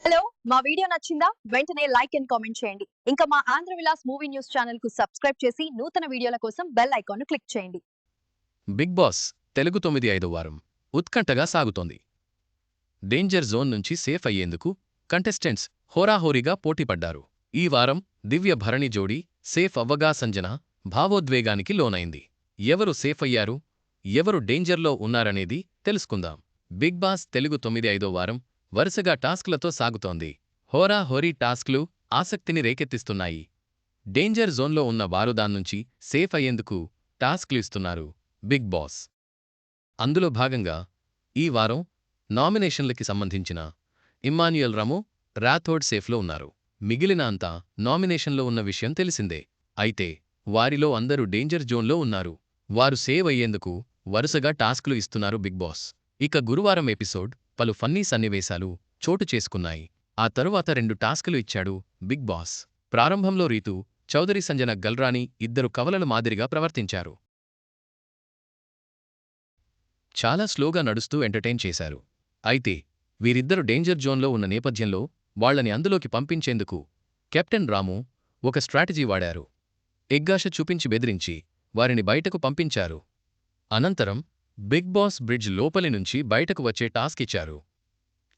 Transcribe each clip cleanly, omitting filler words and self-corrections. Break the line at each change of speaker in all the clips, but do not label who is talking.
Hello! మా video నచ్చిందా? వెంటనే లైక్ అండ్ కామెంట్ చేయండి. ఇంకా మా ఆంధ్ర విలాస్ మూవీ న్యూస్ ఛానెల్‌కు సబ్స్క్రైబ్ చేసి నూతన వీడియోల కోసం బెల్ ఐకాన్‌ను క్లిక్ చేయండి.
బిగ్ బాస్ తెలుగు 9 వారం ఉత్కంఠగా సాగుతోంది. డేంజర్ జోన్ నుంచి సేఫ్ అయ్యేందుకు కంటెస్టెంట్స్ హోరాహోరీగా పోటీపడ్డారు. ఈ వారం దివ్య భరణి జోడీ సేఫ్ అవ్వగా సంజన భావోద్వేగానికి లోనైంది. ఎవరు సేఫ్ అయ్యారు, ఎవరు డేంజర్లో ఉన్నారనేది తెలుసుకుందాం. బిగ్ బాస్ తెలుగు 9 వారం వరుసగా టాస్క్లతో సాగుతోంది. హోరాహోరీ టాస్క్లు ఆసక్తిని రేకెత్తిస్తున్నాయి. డేంజర్ జోన్లో ఉన్న వారు దాన్నుంచి సేఫ్ అయ్యేందుకు టాస్క్లు ఇస్తున్నారు బిగ్ బాస్. అందులో భాగంగా ఈ వారం నామినేషన్లకి సంబంధించిన ఇమ్మాన్యుయల్ రమో, రాథోడ్ సేఫ్లో ఉన్నారు. మిగిలిన అంతా నామినేషన్లో ఉన్న విషయం తెలిసిందే. అయితే వారిలో అందరూ డేంజర్ జోన్లో ఉన్నారు. వారు సేవ్ అయ్యేందుకు వరుసగా టాస్క్లు ఇస్తున్నారు బిగ్ బాస్. ఇక గురువారం ఎపిసోడ్ పలు ఫన్నీ సన్నివేశాలు చోటు చేసుకున్నాయి. ఆ తరువాత 2 టాస్కులు ఇచ్చాడు బిగ్ బాస్. ప్రారంభంలో రీతూ, చౌదరి సంజన గల్రాని ఇద్దరు కవలల మాదిరిగా ప్రవర్తించారు. చాలా స్లోగా నడుస్తూ ఎంటర్టైన్ చేశారు. అయితే వీరిద్దరు డేంజర్ జోన్లో ఉన్న నేపథ్యంలో వాళ్లని అందులోకి పంపించేందుకు కెప్టెన్ రాము ఒక స్ట్రాటజీ వాడారు. ఎగ్గాష చూపించి బెదిరించి వారిని బయటకు పంపించారు. అనంతరం బిగ్ బాస్ బ్రిడ్జ్ లోపలి నుంచి బయటకు వచ్చే టాస్క్ ఇచ్చారు.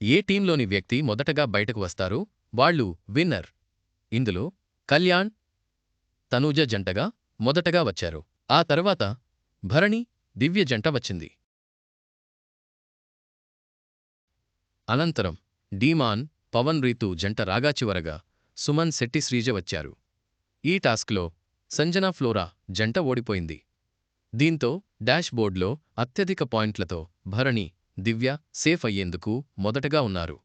ఏ టీంలోని వ్యక్తి మొదటగా బయటకు వస్తారో వాళ్ళు విన్నర్. ఇందులో కళ్యాణ్, తనూజ జంటగా మొదటగా వచ్చారు. ఆ తర్వాత భరణి, దివ్య జంట వచ్చింది. అనంతరం డీమాన్, పవన్ రీతూ జంట రాగా చివరగా సుమన్ శెట్టి శ్రీజ వచ్చారు. ఈ టాస్క్లో సంజన ఫ్లోరా జంట ఓడిపోయింది. దీంతో డాష్ బోర్డ్లో అత్యధిక పాయింట్లతో భరణి, దివ్య సేఫ్ అయ్యేందుకు మొదటగా ఉన్నారు.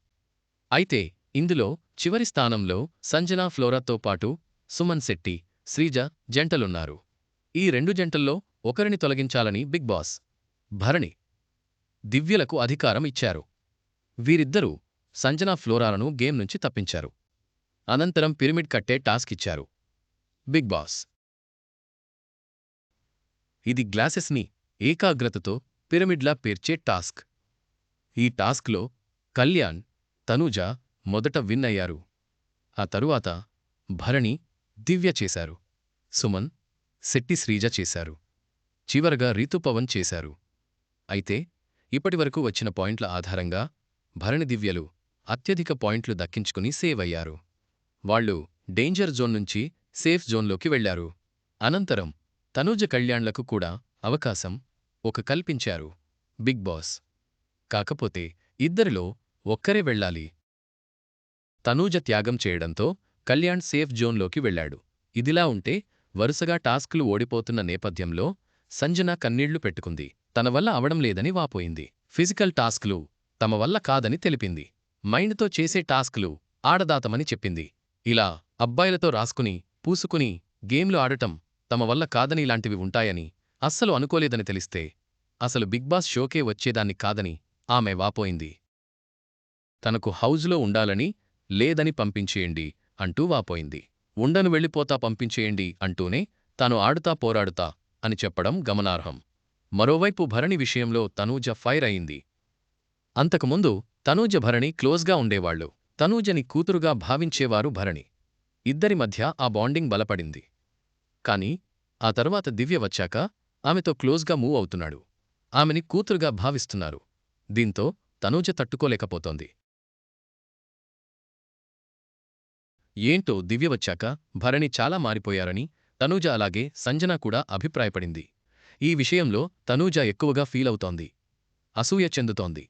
అయితే ఇందులో చివరి స్థానంలో సంజన ఫ్లోరాతో పాటు సుమన్ శెట్టి, శ్రీజ జంటలున్నారు. ఈ 2 జంటల్లో ఒకరిని తొలగించాలని బిగ్ బాస్ భరణి, దివ్యలకు అధికారం ఇచ్చారు. వీరిద్దరూ సంజన ఫ్లోరాలను గేమ్ నుంచి తప్పించారు. అనంతరం పిరమిడ్ కట్టే టాస్క్ ఇచ్చారు బిగ్ బాస్. ఇది గ్లాసెస్ని ఏకాగ్రతతో పిరమిడ్లా పేర్చే టాస్క్. ఈ టాస్క్లో కళ్యాణ్, తనూజ మొదట విన్ అయ్యారు. ఆ తరువాత భరణి, దివ్య చేశారు. సుమన్, శెట్టి శ్రీజ చేశారు. చివరగా రీతుపవన్ చేశారు. అయితే ఇప్పటివరకు వచ్చిన పాయింట్ల ఆధారంగా భరణి, దివ్యలు అత్యధిక పాయింట్లు దక్కించుకుని సేవ్ అయ్యారు. వాళ్లు డేంజర్ జోన్ నుంచి సేఫ్ జోన్లోకి వెళ్లారు. అనంతరం తనూజ, కళ్యాణ్లకు కూడా అవకాశం కల్పించారు బిగ్ బాస్. కాకపోతే ఇద్దరిలో ఒక్కరే వెళ్లాలి. తనూజ త్యాగం చేయడంతో కళ్యాణ్ సేఫ్ జోన్లోకి వెళ్లాడు. ఇదిలా ఉంటే వరుసగా టాస్క్లు ఓడిపోతున్న నేపథ్యంలో సంజన కన్నీళ్లు పెట్టుకుంది. తన వల్ల అవడం లేదని వాపోయింది. ఫిజికల్ టాస్క్లు తమ వల్ల కాదని తెలిపింది. మైండ్తో చేసే టాస్క్లు ఆడదాతమని చెప్పింది. ఇలా అబ్బాయిలతో రాసుకుని, పూసుకుని గేమ్లు ఆడటం తమ వల్ల కాదని, ఇలాంటివి ఉంటాయని అస్సలు అనుకోలేదని తెలిస్తే అసలు బిగ్ బాస్ షోకే వచ్చేదాన్ని కాదని ఆమె వాపోయింది. తనకు హౌజ్లో ఉండాలని లేదని పంపించేయండి అంటూ వాపోయింది. ఉండను వెళ్ళిపోతా పంపించేయండి అంటూనే తాను ఆడుతా పోరాడుతా అని చెప్పడం గమనార్హం. మరోవైపు భరణి విషయంలో తనూజ ఫైర్ అయింది. అంతకుముందు తనూజ, భరణి క్లోజ్గా ఉండేవాళ్లు. తనూజని కూతురుగా భావించేవారు భరణి. ఇద్దరి మధ్య ఆ బాండింగ్ బలపడింది. కాని ఆ తర్వాత దివ్య వచ్చాక ఆమెతో క్లోజ్గా మూవ్ అవుతున్నాడు. ఆమెని కూతురుగా భావిస్తున్నారు. దీంతో తనూజ తట్టుకోలేకపోతోంది. ఏంటో దివ్య వచ్చాక భరణి చాలా మారిపోయారని తనూజ, అలాగే సంజన కూడా అభిప్రాయపడింది. ఈ విషయంలో తనూజ ఎక్కువగా ఫీల్ అవుతోంది. అసూయ చెందుతోంది.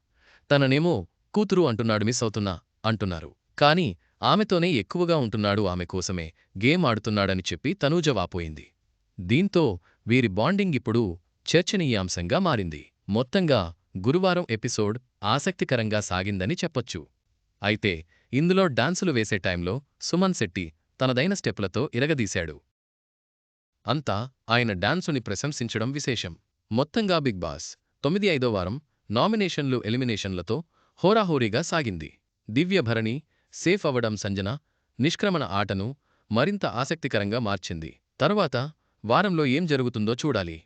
తననేమో కూతురు అంటున్నాడు, మిస్ అవుతున్నా అంటున్నారు. కాని ఆమెతోనే ఎక్కువగా ఉంటున్నాడు, ఆమె కోసమే గేమ్ ఆడుతున్నాడని చెప్పి తనూజ వాపోయింది. దీంతో వీరి బాండింగ్ ఇప్పుడు చర్చనీయాంశంగా మారింది. మొత్తంగా గురువారం ఎపిసోడ్ ఆసక్తికరంగా సాగిందని చెప్పొచ్చు. అయితే ఇందులో డాన్సులు వేసే టైంలో సుమన్ శెట్టి తనదైన స్టెప్పులతో ఇరగదీశాడు. అంతా ఆయన డాన్సుని ప్రశంసించడం విశేషం. మొత్తంగా బిగ్ బాస్ 9 వారం నామినేషన్లు, ఎలిమినేషన్లతో హోరాహోరీగా సాగింది. దివ్య, భరణి సేఫ్ అవ్వడం సంజన నిష్క్రమణ ఆటను మరింత ఆసక్తికరంగా మార్చింది. తరువాత వారంలో ఏం జరుగుతుందో చూడాలి.